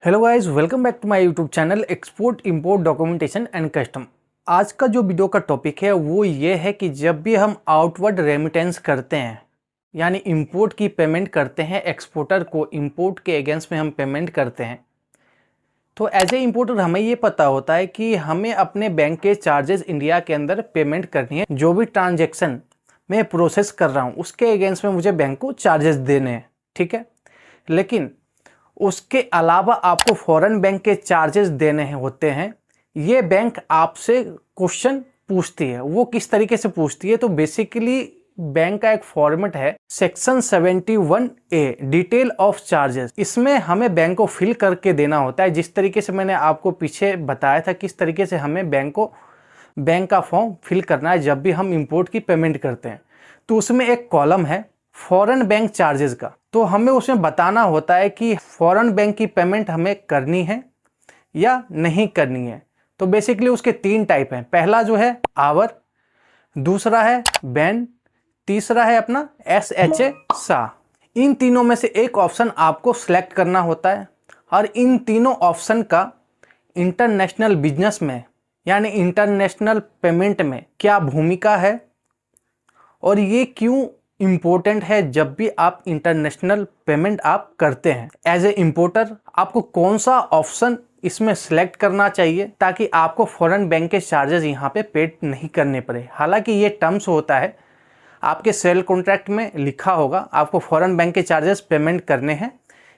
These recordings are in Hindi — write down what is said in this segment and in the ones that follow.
Hello guys, welcome back to my YouTube channel export import documentation and custom. आज का जो वीडियो का टॉपिक है वो ये है कि जब भी हम आउटवर्ड रेमिटेंस करते हैं यानी इंपोर्ट की पेमेंट करते हैं, एक्सपोर्टर को इंपोर्ट के अगेंस्ट में हम पेमेंट करते हैं, तो एज ए इंपोर्टर हमें ये पता होता है कि हमें अपने बैंक के चार्जेस इंडिया के अंदर पेमेंट करनी है। जो भी ट्रांजेक्शन मैं प्रोसेस कर रहा हूँ उसके अगेंस्ट में मुझे बैंक को चार्जेस देने हैं, ठीक है। लेकिन उसके अलावा आपको फॉरेन बैंक के चार्जेस देने होते हैं। ये बैंक आपसे क्वेश्चन पूछती है। वो किस तरीके से पूछती है? तो बेसिकली बैंक का एक फॉर्मेट है section 71A detail of charges. इसमें हमें बैंक को फिल करके देना होता है, जिस तरीके से मैंने आपको पीछे बताया था किस तरीके से हमें बैंक का फॉर्म फिल करना है जब भी हम इंपोर्ट की पेमेंट करते हैं। तो उसमें एक कॉलम है फॉरेन बैंक चार्जेस का, तो हमें उसमें बताना होता है कि फॉरेन बैंक की पेमेंट हमें करनी है या नहीं करनी है। तो बेसिकली उसके तीन टाइप हैं। पहला जो है आवर, दूसरा है बैन, तीसरा है अपना SHA सा। इन तीनों में से एक ऑप्शन आपको सिलेक्ट करना होता है और इन तीनों ऑप्शन का इंटरनेशनल बिजनेस में यानी इंटरनेशनल पेमेंट में क्या भूमिका है और ये क्यों इम्पोर्टेंट है जब भी आप इंटरनेशनल पेमेंट आप करते हैं। एज ए इम्पोर्टर आपको कौन सा ऑप्शन इसमें सेलेक्ट करना चाहिए ताकि आपको फॉरेन बैंक के चार्जेस यहाँ पे पेड नहीं करने पड़े। हालांकि ये टर्म्स होता है, आपके सेल कॉन्ट्रैक्ट में लिखा होगा आपको फॉरेन बैंक के चार्जेस पेमेंट करने हैं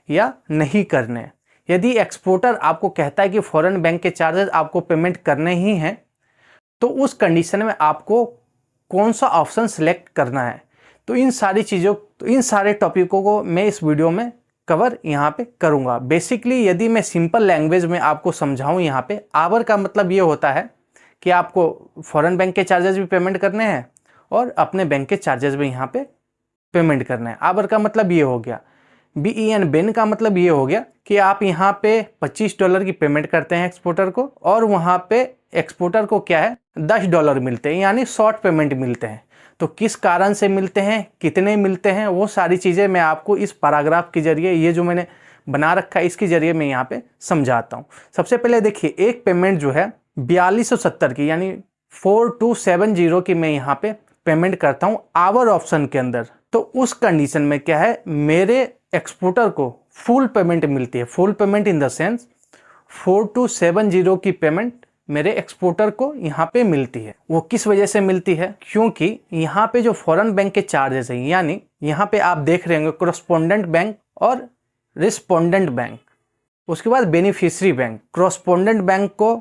या नहीं करने हैं। यदि एक्सपोर्टर आपको कहता है कि फॉरेन बैंक के चार्जेस आपको पेमेंट करने ही हैं, तो उस कंडीशन में आपको कौन सा ऑप्शन सेलेक्ट करना है। तो इन सारे टॉपिकों को मैं इस वीडियो में कवर यहाँ पे करूँगा। बेसिकली यदि मैं सिंपल लैंग्वेज में आपको समझाऊँ, यहाँ पे आवर का मतलब ये होता है कि आपको फॉरेन बैंक के चार्जेस भी पेमेंट करने हैं और अपने बैंक के चार्जेस भी यहाँ पे पेमेंट करना है। आवर का मतलब ये हो गया। BEN बेन का मतलब ये हो गया कि आप यहाँ पे $25 की पेमेंट करते हैं एक्सपोर्टर को और वहाँ पे एक्सपोर्टर को क्या है $10 मिलते हैं, यानी शॉर्ट पेमेंट मिलते हैं। तो किस कारण से मिलते हैं, कितने मिलते हैं, वो सारी चीज़ें मैं आपको इस पैराग्राफ के जरिए, ये जो मैंने बना रखा है इसके जरिए मैं यहाँ पे समझाता हूँ। सबसे पहले देखिए, एक पेमेंट जो है 4270 की यानी 4270 की मैं यहाँ पे पेमेंट करता हूँ आवर ऑप्शन के अंदर। तो उस कंडीशन में क्या है, मेरे एक्सपोर्टर को फुल पेमेंट मिलती है। Full payment in the sense 4270 की पेमेंट मेरे एक्सपोर्टर को यहाँ पे मिलती है। वो किस वजह से मिलती है? क्योंकि यहाँ पे जो फॉरेन बैंक के चार्जेस हैं, यानी यहाँ पे आप देख रहे होंगे कोरस्पोंडेंट बैंक और रिस्पोंडेंट बैंक, उसके बाद बेनिफिशियरी बैंक। कोरस्पोंडेंट बैंक को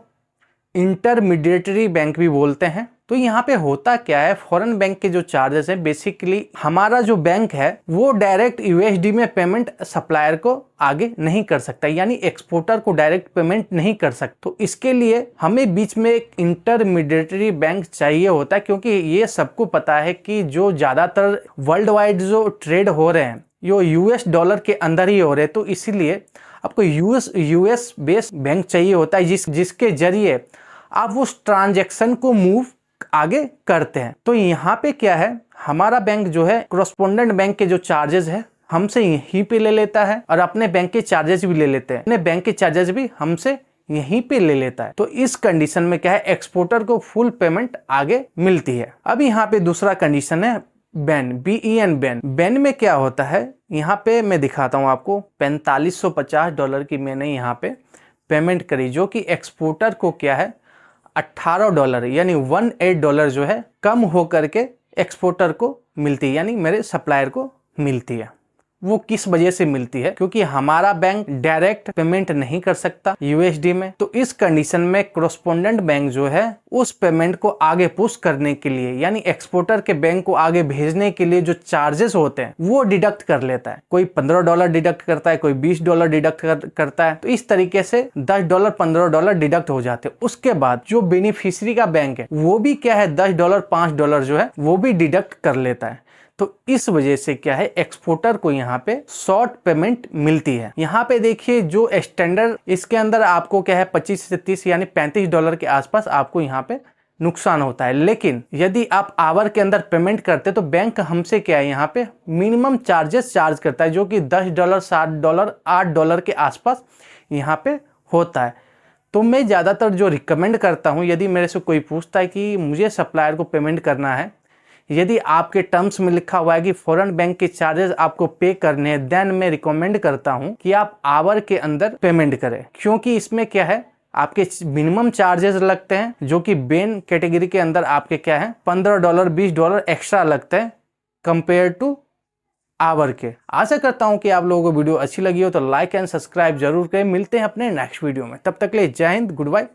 इंटरमीडिएटरी बैंक भी बोलते हैं। तो यहाँ पे होता क्या है, फॉरेन बैंक के जो चार्जेस है, बेसिकली हमारा जो बैंक है वो डायरेक्ट USD में पेमेंट सप्लायर को आगे नहीं कर सकता, यानी एक्सपोर्टर को डायरेक्ट पेमेंट नहीं कर सकता। तो इसके लिए हमें बीच में एक इंटरमीडिएटरी बैंक चाहिए होता है, क्योंकि ये सबको पता है कि जो ज़्यादातर वर्ल्ड वाइड जो ट्रेड हो रहे हैं यो US डॉलर के अंदर ही हो रहे हैं। तो इसीलिए आपको US बेस्ड बैंक चाहिए होता है जिसके जरिए आप उस ट्रांजेक्शन को मूव आगे करते हैं। तो यहाँ पे क्या है, हमारा बैंक जो है कोरस्पोंडेंट बैंक के जो चार्जेस है हमसे यहीं पे ले लेता है और अपने बैंक के चार्जेस भी ले लेते हैं, अपने बैंक के चार्जेस भी हमसे यहीं पे ले लेता है। तो इस कंडीशन में क्या है, एक्सपोर्टर को फुल पेमेंट आगे मिलती है। अब यहाँ पे दूसरा कंडीशन है बैन, BEN बैन। बैन में क्या होता है, यहाँ पे मैं दिखाता हूँ आपको। $4550 की मैंने यहाँ पे पेमेंट करी, जो कि एक्सपोर्टर को क्या है $18 यानी $18 जो है कम हो करके एक्सपोर्टर को मिलती है, यानी मेरे सप्लायर को मिलती है। वो किस वजह से मिलती है? क्योंकि हमारा बैंक डायरेक्ट पेमेंट नहीं कर सकता USD में। तो इस कंडीशन में कोरस्पोंडेंट बैंक जो है उस पेमेंट को आगे पुश करने के लिए, यानी एक्सपोर्टर के बैंक को आगे भेजने के लिए जो चार्जेस होते हैं वो डिडक्ट कर लेता है। कोई $15 डिडक्ट करता है, कोई $20 डिडक्ट करता है। तो इस तरीके से $10 $15 डिडक्ट हो जाते हैं। उसके बाद जो बेनिफिशियरी का बैंक है वो भी क्या है $10 $5 जो है वो भी डिडक्ट कर लेता है। तो इस वजह से क्या है, एक्सपोर्टर को यहाँ पे शॉर्ट पेमेंट मिलती है। यहाँ पे देखिए जो स्टैंडर्ड इसके अंदर आपको क्या है 25 से 30 यानी $35 के आसपास आपको यहाँ पे नुकसान होता है। लेकिन यदि आप आवर के अंदर पेमेंट करते तो बैंक हमसे क्या है यहाँ पे मिनिमम चार्जेस चार्ज करता है, जो कि $10, $7, $8 के आसपास यहाँ पे होता है। तो मैं ज़्यादातर जो रिकमेंड करता हूँ, यदि मेरे से कोई पूछता है कि मुझे सप्लायर को पेमेंट करना है, यदि आपके टर्म्स में लिखा हुआ है कि फॉरेन बैंक के चार्जेस आपको पे करने हैं, देन मैं रिकमेंड करता हूं कि आप आवर के अंदर पेमेंट करें, क्योंकि इसमें क्या है आपके मिनिमम चार्जेस लगते हैं, जो कि बेन कैटेगरी के अंदर आपके क्या है $15 $20 एक्स्ट्रा लगते हैं कंपेयर टू आवर के। आशा करता हूं कि आप लोगों को वीडियो अच्छी लगी हो तो लाइक एंड सब्सक्राइब जरूर करें। मिलते हैं अपने नेक्स्ट वीडियो में, तब तक के लिए जय हिंद, गुड बाय।